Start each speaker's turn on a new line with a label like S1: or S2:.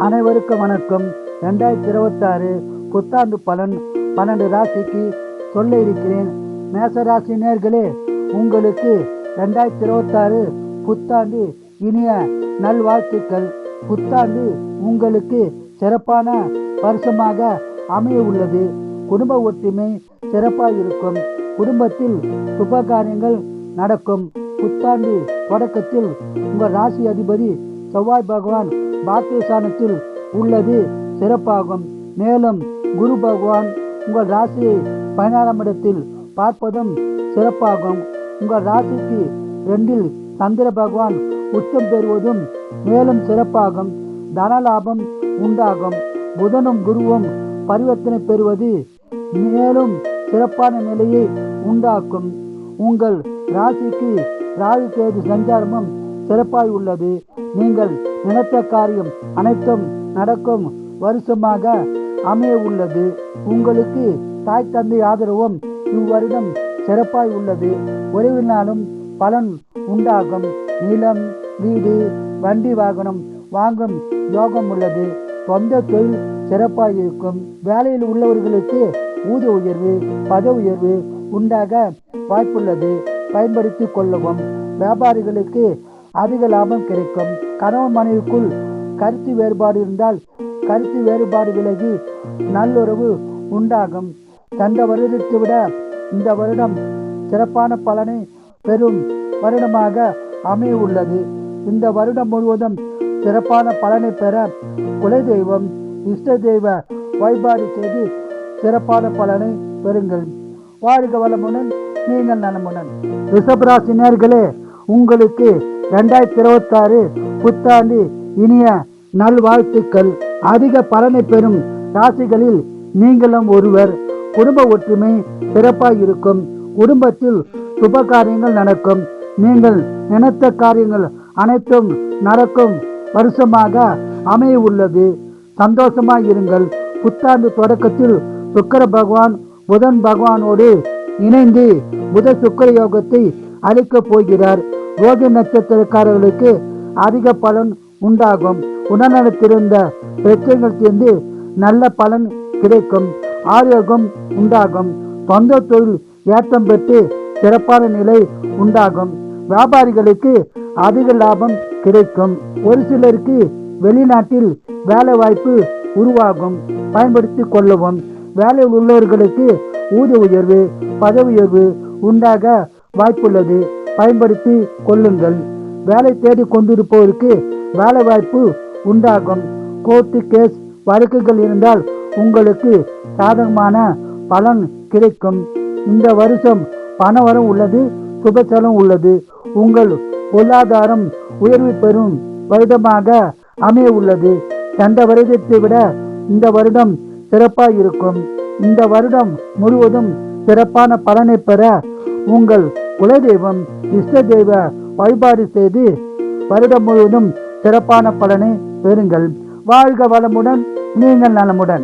S1: அனைவருக்கும் வணக்கம். 2026 புத்தாண்டு பலன் 12 ராசிக்கு சொல்ல இருக்கிறேன். மேசராசி நேர்களே, உங்களுக்கு 2026 புத்தாண்டு இனிய நல்வாழ்த்துக்கள். புத்தாண்டு உங்களுக்கு சிறப்பான வருஷமாக அமைய உள்ளது. குடும்ப ஒற்றுமை சிறப்பாக இருக்கும். குடும்பத்தில் சுபகாரியங்கள் நடக்கும். புத்தாண்டு தொடக்கத்தில் உங்கள் ராசி அதிபதி செவ்வாய் பகவான் பாக்கியஸ்தானத்தில் உள்ளது சிறப்பாகும். மேலும் குரு பகவான் உங்கள் ராசியை 16ஆம் இடத்தில் பார்ப்பதும் சிறப்பாகும். உங்கள் ராசிக்கு 2இல் சந்திர பகவான் உச்சம் பெறுவதும் மேலும் சிறப்பாகும். தனலாபம் உண்டாகும். புதனும் குருவும் பரிவர்த்தனை பெறுவது மேலும் சிறப்பான நிலையை உண்டாக்கும். உங்கள் ராசிக்கு ராகு கேது சஞ்சாரமும் சிறப்பாய் உள்ளது. நீங்கள் நினைத்த காரியம் அனைத்தும் நடக்கும் வருஷமாக அமைய உள்ளது. உங்களுக்கு தாய் தந்தை ஆதரவும் இவ்வருடம் சிறப்பாய் உள்ளது. உறவினாலும் பலன் உண்டாகும். நிலம், வீடு, வண்டி வாகனம் வாங்கும் யோகம் உள்ளது. சொந்த தொழில் சிறப்பாக இருக்கும். வேலையில் உள்ளவர்களுக்கு ஊதிய உயர்வு, பதவி உயர்வு உண்டாக வாய்ப்புள்ளது. பயன்படுத்தி கொள்ளவும். வியாபாரிகளுக்கு அதிக லாபம் கிடைக்கும். கணவன் மனைவிக்குள் கருத்து வேறுபாடு இருந்தால் கருத்து வேறுபாடு விலகி நல்லுறவு உண்டாகும். சென்ற வருடத்தை விட இந்த வருடம் சிறப்பான பலனை பெறும் வருடமாக அமைய உள்ளது. இந்த வருடம் முழுவதும் சிறப்பான பலனை பெற குலதெய்வம், இஷ்ட தெய்வ வழிபாடு செய்து சிறப்பான பலனை பெறுங்கள். வாழ்க வளமுடன், நீங்கள் நலமுடன். ரிஷபராசி நேர்களே, உங்களுக்கு 2026 புத்தாண்டு இனிய நல்வாழ்த்துக்கள். அதிக பலனை பெறும் ராசிகளில் நீங்களும் ஒருவர். குடும்ப ஒற்றுமை சிறப்பாக இருக்கும். குடும்பத்தில் சுப காரியங்கள் நடக்கும். நீங்கள் நினைத்த காரியங்கள் அனைத்தும் நடக்கும் வருஷமாக அமைய உள்ளது. சந்தோஷமாக இருங்கள். புத்தாண்டு தொடக்கத்தில் சுக்கிர பகவான் புதன் பகவானோடு இணைந்து புத சுக்கிர யோகத்தை அளிக்கப் போகிறார். ரோகி நட்சத்திரக்காரர்களுக்கு அதிக பலன் உண்டாகும். உடல்நலத்திருந்த பிரச்சனைகள் தீர்ந்து நல்ல பலன் கிடைக்கும். ஆரோக்கியம் உண்டாகும். சொந்த தொழில் ஏற்றம் பெற்று சிறப்பான நிலை உண்டாகும். வியாபாரிகளுக்கு அதிக லாபம் கிடைக்கும். ஒரு சிலருக்கு வெளிநாட்டில் வேலை வாய்ப்பு உருவாகும். பயன்படுத்தி கொள்ளவும். வேலையில் உள்ளவர்களுக்கு ஊதிய உயர்வு, பதவி உயர்வு உண்டாக வாய்ப்புள்ளது. பயன்படுத்தி கொள்ளுங்கள். வேலை தேடி கொண்டிருப்பவருக்கு வேலை வாய்ப்பு உண்டாகும். கோர்ட்டு கேஸ் வழக்குகள் இருந்தால் உங்களுக்கு சாதகமான பலன் கிடைக்கும். இந்த வருஷம் பணவரம் உள்ளது. சுபசலம் உள்ளது. உங்கள் பொருளாதாரம் உயர்வு பெறும் வருடமாக அமைய உள்ளது. சென்ற வருடத்தை விட இந்த வருடம் சிறப்பாக இருக்கும். இந்த வருடம் முழுவதும் சிறப்பான பலனை பெற உங்கள் குலதெய்வம், இஷ்ட தெய்வ வழிபாடு செய்து வருடம் முழுவதும் சிறப்பான பலனை பெறுங்கள். வாழ்க வளமுடன், நீங்கள் நலமுடன்.